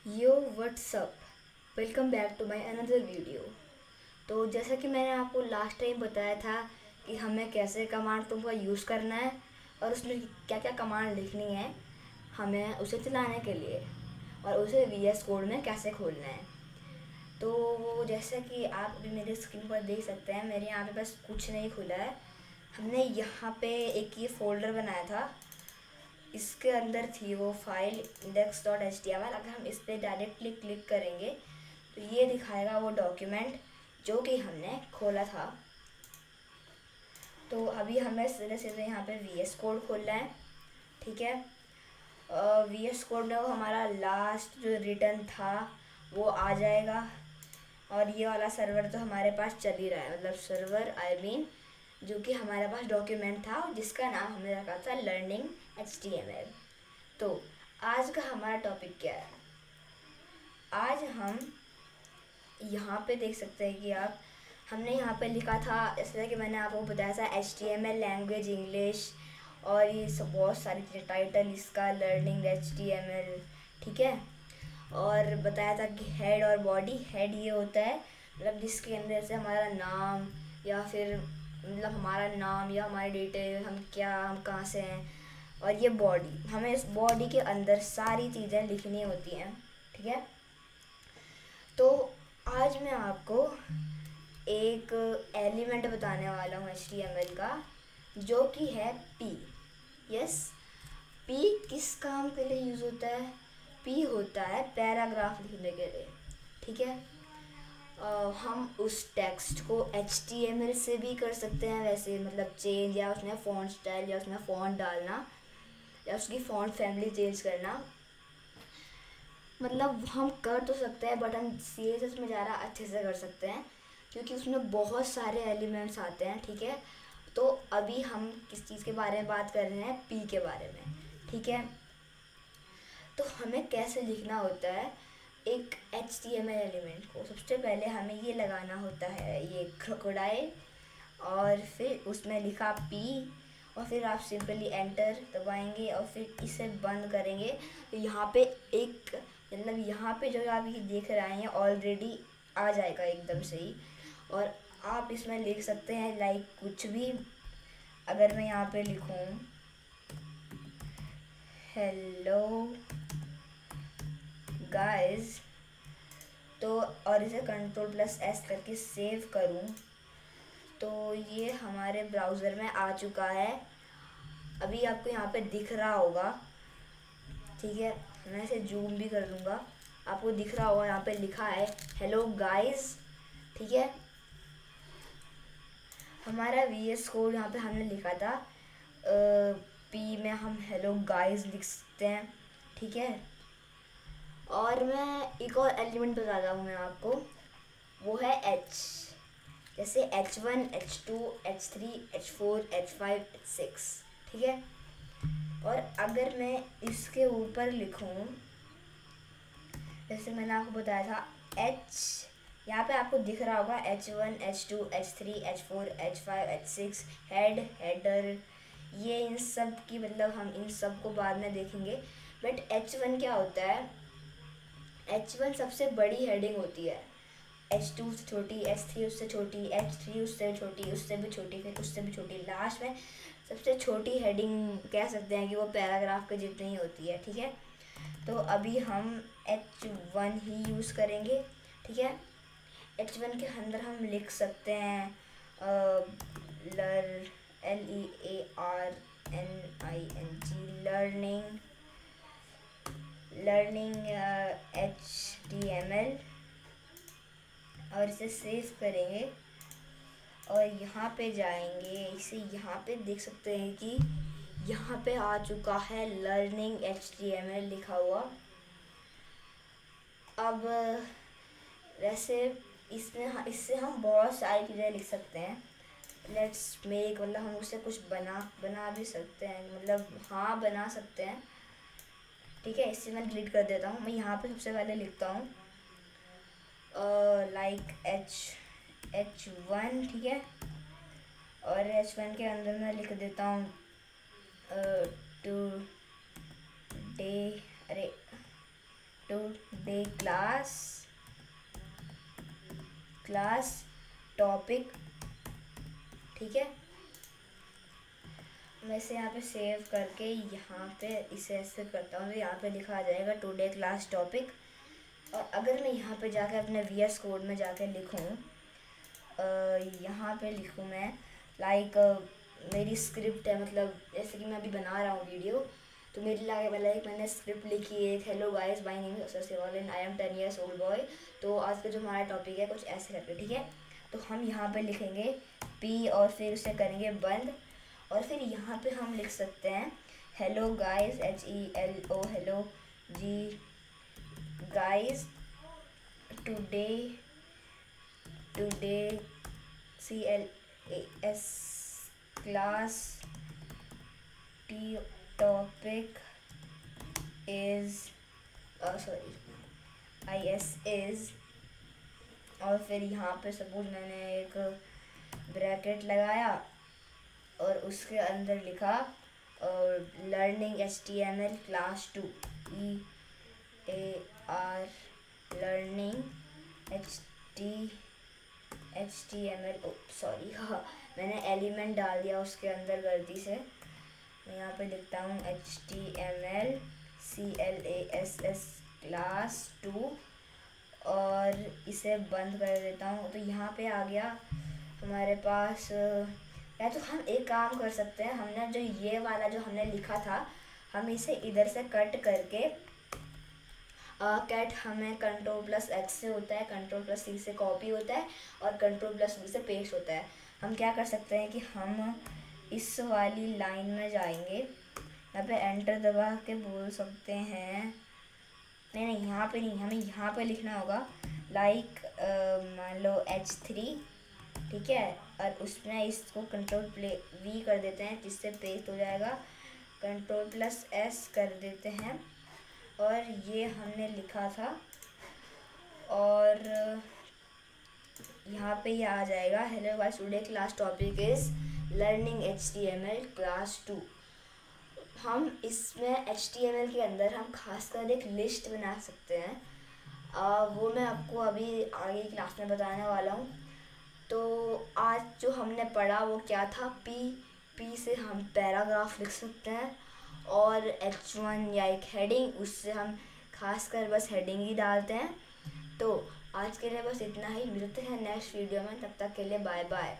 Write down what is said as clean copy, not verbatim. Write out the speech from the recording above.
Yo what's up, welcome back to my another video. तो जैसा कि मैंने आपको लास्ट टाइम बताया था कि हमें कैसे कमांड तुमको यूज़ करना है और उसमें क्या क्या कमांड लिखनी है हमें उसे चलाने के लिए, और उसे वीएस कोड में कैसे खोलना है। तो जैसा कि आप अभी मेरे स्क्रीन पर देख सकते हैं, मेरे यहाँ पे बस कुछ नहीं खुला है। हमने यहाँ पे एक ये फोल्डर बनाया था, इसके अंदर थी वो फाइल index.html। अगर हम इस पर डायरेक्टली क्लिक करेंगे तो ये दिखाएगा वो डॉक्यूमेंट जो कि हमने खोला था। तो अभी हमें सीधे सीधे यहाँ पे वीएस कोड खोलना है, ठीक है। वीएस कोड में वो हमारा लास्ट जो रिटर्न था वो आ जाएगा, और ये वाला सर्वर तो हमारे पास चल ही रहा है, मतलब सर्वर आई मीन जो कि हमारे पास डॉक्यूमेंट था जिसका नाम हमने रखा था लर्निंग HTML। तो आज का हमारा टॉपिक क्या है? आज हम यहाँ पे देख सकते हैं कि आप हमने यहाँ पे लिखा था, जैसे कि मैंने आपको बताया था HTML लैंग्वेज इंग्लिश, और ये सब बहुत सारी चीज़ें, टाइटल इसका लर्निंग HTML, ठीक है। और बताया था कि हेड और बॉडी। हेड ये होता है मतलब जिसके अंदर से हमारा नाम या फिर मतलब हमारा नाम या हमारी डिटेल, हम कहाँ से हैं। और ये बॉडी, हमें इस बॉडी के अंदर सारी चीज़ें लिखनी होती हैं, ठीक है। तो आज मैं आपको एक एलिमेंट बताने वाला हूँ HTML का, जो कि है P। यस, P किस काम के लिए यूज़ होता है? P होता है पैराग्राफ लिखने के लिए, ठीक है। हम उस टेक्स्ट को HTML से भी कर सकते हैं वैसे, मतलब चेंज, या उसमें फ़ॉन्ट स्टाइल, या उसमें फ़ॉन्ट डालना, या उसकी फ़ॉन्ट फैमिली चेंज करना, मतलब हम कर तो सकते हैं, बट हम CSS में ज़्यादा अच्छे से कर सकते हैं क्योंकि उसमें बहुत सारे एलिमेंट्स आते हैं, ठीक है। तो अभी हम किस चीज़ के बारे में बात कर रहे हैं? P के बारे में, ठीक है। तो हमें कैसे लिखना होता है एक HTML एलिमेंट को? सबसे पहले हमें ये लगाना होता है ये क्रोकोडाइल, और फिर उसमें लिखा P, और फिर आप सिंपली एंटर दबाएंगे और फिर इसे बंद करेंगे। तो यहाँ पे एक मतलब यहाँ पे जो आप ये देख रहे हैं ऑलरेडी आ जाएगा एकदम से ही, और आप इसमें लिख सकते हैं लाइक कुछ भी। अगर मैं यहाँ पे लिखूँ हेलो गाइस, तो और इसे Ctrl+S करके सेव करूँ तो ये हमारे ब्राउज़र में आ चुका है। अभी आपको यहाँ पे दिख रहा होगा, ठीक है। मैं इसे जूम भी कर दूँगा, आपको दिख रहा होगा यहाँ पे लिखा है हेलो गाइस, ठीक है। हमारा VS कोड यहाँ पे हमने लिखा था P में हम हेलो गाइस लिख सकते हैं, ठीक है। और मैं एक और एलिमेंट बताता हूँ मैं आपको, वो है H। जैसे H1, H2, H3, H4, H5, H6, ठीक है। और अगर मैं इसके ऊपर लिखूं, जैसे मैंने आपको बताया था H, यहाँ पे आपको दिख रहा होगा H1, H2, H3, H4, H5, H6, head, header, ये इन सब की मतलब हम इन सब को बाद में देखेंगे। बट H1 क्या होता है? H1 सबसे बड़ी हेडिंग होती है। H2 उससे छोटी, H3 उससे छोटी, H3 उससे छोटी, उससे भी छोटी, फिर उससे भी छोटी, लास्ट में सबसे छोटी हेडिंग कह सकते हैं कि वो पैराग्राफ के जितनी ही होती है, ठीक है। तो अभी हम H1 ही यूज़ करेंगे, ठीक है। H1 के अंदर हम लिख सकते हैं लर्निंग HTML, और इसे सेव करेंगे और यहाँ पे जाएंगे। इसे यहाँ पे देख सकते हैं कि यहाँ पे आ चुका है लर्निंग HTML लिखा हुआ। अब वैसे इससे हम बहुत सारी चीज़ें लिख सकते हैं। लेट्स मेक, मतलब हम उससे कुछ बना भी सकते हैं, मतलब हाँ बना सकते हैं, ठीक है। इससे मैं डिलीट कर देता हूँ। मैं यहाँ पे सबसे पहले लिखता हूँ लाइक H1, ठीक है। और H1 के अंदर मैं लिख देता हूँ टू डे, अरे टुडे क्लास टॉपिक। ठीक है, मैं इसे यहाँ पे सेव करके यहाँ पे इसे ऐसे करता हूँ तो यहाँ पे लिखा आ जाएगा टुडे क्लास टॉपिक। और अगर मैं यहाँ पे जाकर अपने VS कोड में जाकर लिखूँ, यहाँ पे लिखूँ मैं लाइक मेरी स्क्रिप्ट है, मतलब जैसे कि मैं अभी बना रहा हूँ वीडियो, तो मेरी लाइक मैंने स्क्रिप्ट लिखी है, hello guys my name is Sewal and I am 10 years old boy. तो आज का जो हमारा टॉपिक है कुछ ऐसे करके, ठीक है। तो हम यहाँ पे लिखेंगे P और फिर उसे करेंगे बंद, और फिर यहाँ पे हम लिख सकते हैं हेलो गाइस, HELO, हेलो जी guys, today CLAS class topic is IS is, और फिर यहाँ पे सपोज मैंने एक ब्रैकेट लगाया और उसके अंदर लिखा learning HTML class 2 EAR learning HTML sorry, हाँ मैंने एलिमेंट डाल दिया उसके अंदर गलती से। मैं यहाँ पे लिखता हूँ HTML CLASS क्लास 2 और इसे बंद कर देता हूँ। तो यहाँ पे आ गया हमारे पास। या तो हम एक काम कर सकते हैं, हमने जो ये वाला जो हमने लिखा था, हम इसे इधर से कट करके कैट हमें Ctrl+X से होता है, Ctrl+C से कॉपी होता है और Ctrl+V से पेस्ट होता है। हम क्या कर सकते हैं कि हम इस वाली लाइन में जाएंगे, यहाँ पे एंटर दबा के बोल सकते हैं, नहीं यहाँ पे नहीं, हमें यहाँ पे लिखना होगा लाइक मान लो H3, ठीक है। और उसमें इसको Ctrl+V कर देते हैं जिससे पेस्ट हो जाएगा, Ctrl+S कर देते हैं और ये हमने लिखा था, और यहाँ पे ये आ जाएगा hello guys today class topic is learning HTML class 2। हम इसमें HTML के अंदर हम खासकर एक लिस्ट बना सकते हैं, वो मैं आपको अभी आगे क्लास में बताने वाला हूँ। तो आज जो हमने पढ़ा वो क्या था, P से हम पैराग्राफ लिख सकते हैं, और H1 या एक हेडिंग, उससे हम खासकर बस हेडिंग ही डालते हैं। तो आज के लिए बस इतना ही, मिलते हैं नेक्स्ट वीडियो में, तब तक के लिए बाय बाय।